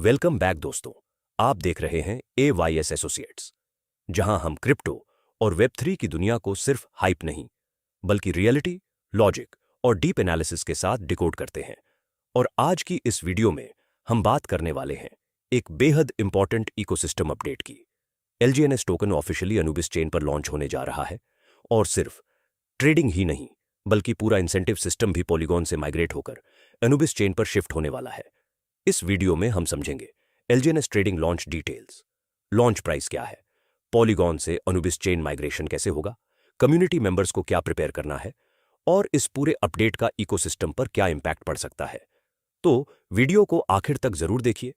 Welcome back दोस्तों। आप देख रहे हैं AYS एसोसिएट्स, जहां हम क्रिप्टो और वेब3 की दुनिया को सिर्फ हाइप नहीं बल्कि रियलिटी, लॉजिक और डीप एनालिसिस के साथ डिकोड करते हैं। और आज की इस वीडियो में हम बात करने वाले हैं एक बेहद इंपॉर्टेंट इकोसिस्टम अपडेट की। LGNS token officially Anubis chain पर लॉन्च होने जा रहा है और सिर्फ ट्रेडिंग ही नहीं बल्कि पूरा इंसेंटिव सिस्टम भी पॉलीगॉन से माइग्रेट होकर अनुबिस चेन पर शिफ्ट होने वाला है। इस वीडियो में हम समझेंगे LGNS trading launch details, launch price क्या है, पॉलीगॉन से अनुबिस चेन माइग्रेशन कैसे होगा, कम्युनिटी मेंबर्स को क्या प्रिपेयर करना है और इस पूरे अपडेट का इकोसिस्टम पर क्या इंपैक्ट पड़ सकता है। तो वीडियो को आखिर तक जरूर देखिए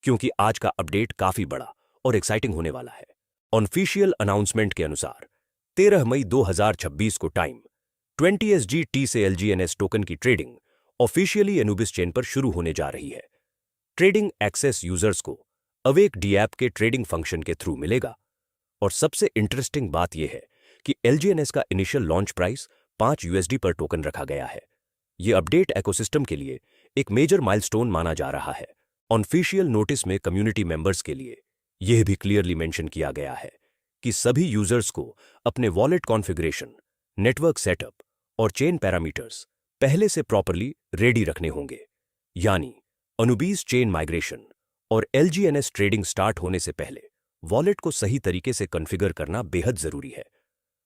क्योंकि आज का अपडेट काफी बड़ा और एक्साइटिंग होने वाला है। ऑफिशियल अनाउंसमेंट के अनुसार 13 मई 2026 को टाइम 20 SGT से LGNS टोकन की ट्रेडिंग ऑफिशियली अनुबिस चेन पर शुरू होने जा रही है। ट्रेडिंग एक्सेस यूजर्स को अवेक डी ऐप के ट्रेडिंग फंक्शन के थ्रू मिलेगा और सबसे इंटरेस्टिंग बात यह है कि LGNS का इनिशियल लॉन्च प्राइस $5 पर टोकन रखा गया है। यह अपडेट इकोसिस्टम के लिए एक मेजर माइलस्टोन माना जा रहा है। ऑफिशियल नोटिस में कम्युनिटी मेंबर्स के लिए यह भी क्लियरली मेंशन किया गया है कि सभी यूजर्स को अपने वॉलेट कॉन्फ़िगरेशन, नेटवर्क सेटअप और चेन पैरामीटर्स पहले से प्रॉपरली रेडी रखने होंगे। यानी अनुबिस चेन माइग्रेशन और LGNS ट्रेडिंग स्टार्ट होने से पहले वॉलेट को सही तरीके से कॉन्फ़िगर करना बेहद जरूरी है।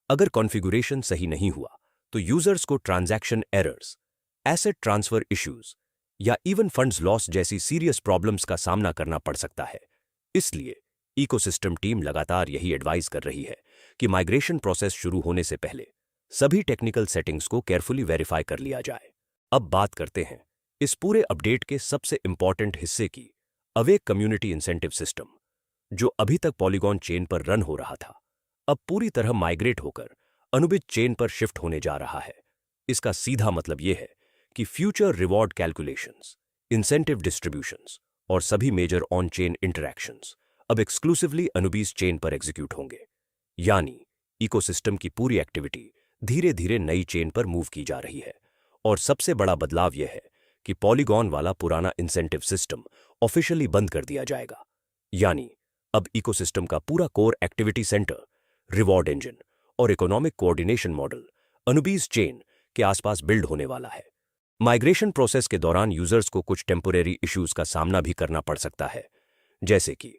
अगर कॉन्फ़िगरेशन सही नहीं हुआ तो यूजर्स को transaction errors, asset transfer issues या इवन फंड्स लॉस जैसी सीरियस प्रॉब्लम्स का सामना करना पड़ सकता है। इसलिए इकोसिस्टम टीम लगातार यही एडवाइस कर रही है कि माइग्रेशन प्रोसेस शुरू होने से पहले सभी टेक्निकल सेटिंग्स को केयरफुली वेरीफाई कर लिया जाए। अब बात करते हैं इस पूरे अपडेट के सबसे इंपॉर्टेंट हिस्से की, अवेक कम्युनिटी इंसेंटिव सिस्टम, जो अभी तक पॉलीगॉन चेन पर रन हो रहा था, अब पूरी तरह माइग्रेट होकर अनुबिस चेन पर शिफ्ट होने जा रहा है। इसका सीधा मतलब यह है कि future reward calculations, incentive distributions और सभी मेजर ऑन चेन इंटरैक्शंस अब एक्सक्लूसिवली अनुबिस चेन पर एग्जीक्यूट होंगे। यानी इकोसिस्टम की पूरी एक्टिविटी धीरे धीरे नई चेन पर मूव की जा रही है। और सबसे बड़ा बदलाव यह है कि पॉलीगॉन वाला पुराना इंसेंटिव सिस्टम ऑफिशियली बंद कर दिया जाएगा। यानी अब इकोसिस्टम का पूरा core activity center, reward engine और economic coordination model Anubis chain के आसपास बिल्ड होने वाला है। माइग्रेशन प्रोसेस के दौरान यूजर्स को कुछ टेम्पोरेरी इश्यूज का सामना भी करना पड़ सकता है, जैसे कि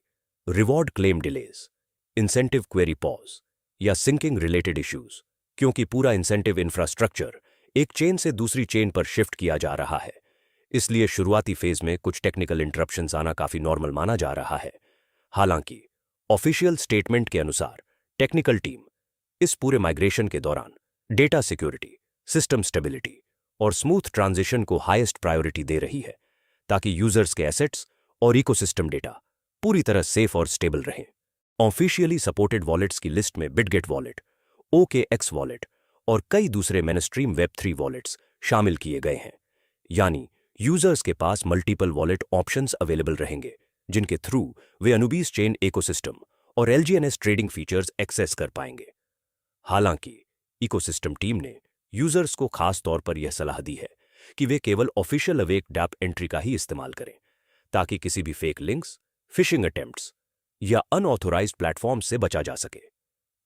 reward claim delays, incentive query pause या सिंकिंग रिलेटेड इश्यूज, क्योंकि पूरा इंसेंटिव इंफ्रास्ट्रक्चर एक चेन से दूसरी चेन पर शिफ्ट किया जा रहा है। इसलिए शुरुआती फेज में कुछ टेक्निकल इंटरप्शंस आना काफी नॉर्मल माना जा रहा है। हालांकि ऑफिशियल स्टेटमेंट के अनुसार टेक्निकल टीम इस पूरे माइग्रेशन के दौरान डेटा सिक्योरिटी, सिस्टम स्टेबिलिटी और स्मूथ ट्रांजिशन को हाईएस्ट प्रायोरिटी दे रही है ताकि यूजर्स के एसेट्स और इकोसिस्टम डेटा पूरी तरह सेफ और स्टेबल रहें। ऑफिशियली सपोर्टेड वॉलेट्स की लिस्ट में बिटगेट वॉलेट, OKX वॉलेट और कई दूसरे मेनस्ट्रीम वेब3 वॉलेट्स शामिल किए गए हैं। यानी यूजर्स के पास मल्टीपल वॉलेट ऑप्शंस अवेलेबल रहेंगे जिनके थ्रू वे अनुबिस चेन इकोसिस्टम और LGNS ट्रेडिंग फीचर्स एक्सेस कर पाएंगे। हालांकि इकोसिस्टम टीम ने यूजर्स को खास तौर पर यह सलाह दी है कि वे केवल ऑफिशियल अवेक डैप एंट्री का ही इस्तेमाल करें ताकि किसी भी फेक लिंक्स, फिशिंग अटेम्प्ट्स या अनऑथोराइज्ड प्लेटफॉर्म से बचा जा सके।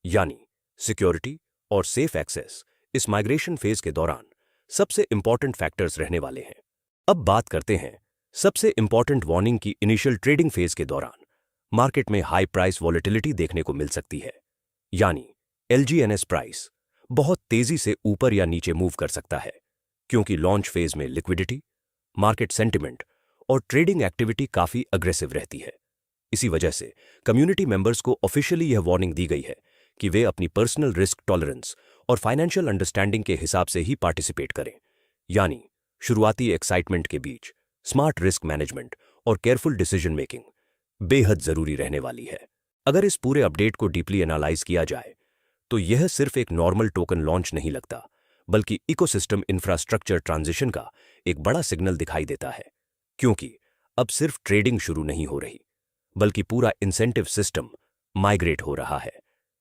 यानी सिक्योरिटी और सेफ एक्सेस इस माइग्रेशन फेज के दौरान सबसे इंपॉर्टेंट फैक्टर्स रहने वाले हैं। अब बात करते हैं सबसे इंपॉर्टेंट वार्निंग की। इनिशियल ट्रेडिंग फेज के दौरान मार्केट में हाई प्राइस वॉलेटिलिटी देखने को मिल सकती है। यानी LGNS प्राइस बहुत तेजी से ऊपर या नीचे मूव कर सकता है क्योंकि लॉन्च फेज में लिक्विडिटी, मार्केट सेंटिमेंट और ट्रेडिंग एक्टिविटी काफी अग्रेसिव रहती है। इसी वजह से कम्युनिटी मेंबर्स को ऑफिशियली यह वार्निंग दी गई है कि वे अपनी पर्सनल रिस्क टॉलरेंस और फाइनेंशियल अंडरस्टैंडिंग के हिसाब से ही पार्टिसिपेट करें। यानी शुरुआती एक्साइटमेंट के बीच स्मार्ट रिस्क मैनेजमेंट और केयरफुल डिसीजन मेकिंग बेहद जरूरी रहने वाली है। अगर इस पूरे अपडेट को डीपली एनालाइज किया जाए तो यह सिर्फ एक नॉर्मल टोकन लॉन्च नहीं लगता बल्कि इकोसिस्टम इंफ्रास्ट्रक्चर ट्रांजिशन का एक बड़ा सिग्नल दिखाई देता है। क्योंकि अब सिर्फ ट्रेडिंग शुरू नहीं हो रही बल्कि पूरा इंसेंटिव सिस्टम माइग्रेट हो रहा है,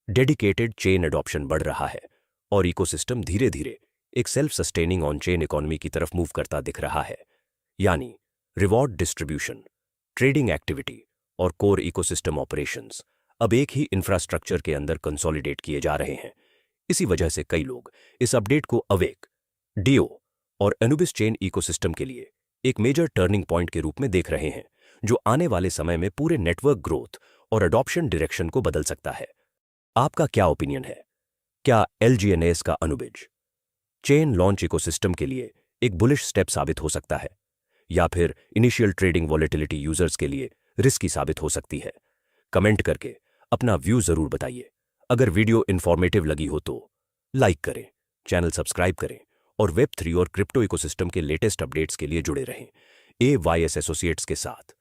डेडिकेटेड चेन एडॉप्शन बढ़ रहा है और इकोसिस्टम धीरे धीरे एक self sustaining on chain economy की तरफ मूव करता दिख रहा है। यानी रिवॉर्ड डिस्ट्रीब्यूशन, ट्रेडिंग एक्टिविटी और कोर इकोसिस्टम ऑपरेशंस अब एक ही इंफ्रास्ट्रक्चर के अंदर कंसोलिडेट किए जा रहे हैं। इसी वजह से कई लोग इस अपडेट को अवेक, डीओ और एनुबिस चेन इकोसिस्टम के लिए एक मेजर टर्निंग पॉइंट के रूप में देख रहे हैं, जो आने वाले समय में पूरे नेटवर्क ग्रोथ और अडॉप्शन डायरेक्शन को बदल सकता है। आपका क्या ओपिनियन है? क्या LGNAS का अनुबिज चेन लॉन्च इकोसिस्टम के लिए एक बुलिश स्टेप साबित हो सकता है, या फिर इनिशियल ट्रेडिंग वॉलेटिलिटी यूजर्स के लिए रिस्की साबित हो सकती है? कमेंट करके अपना व्यू जरूर बताइए। अगर वीडियो इंफॉर्मेटिव लगी हो तो लाइक करें, चैनल सब्सक्राइब करें और वेब3 और क्रिप्टो इकोसिस्टम के लेटेस्ट अपडेट्स के लिए जुड़े रहें AYS एसोसिएट्स के साथ।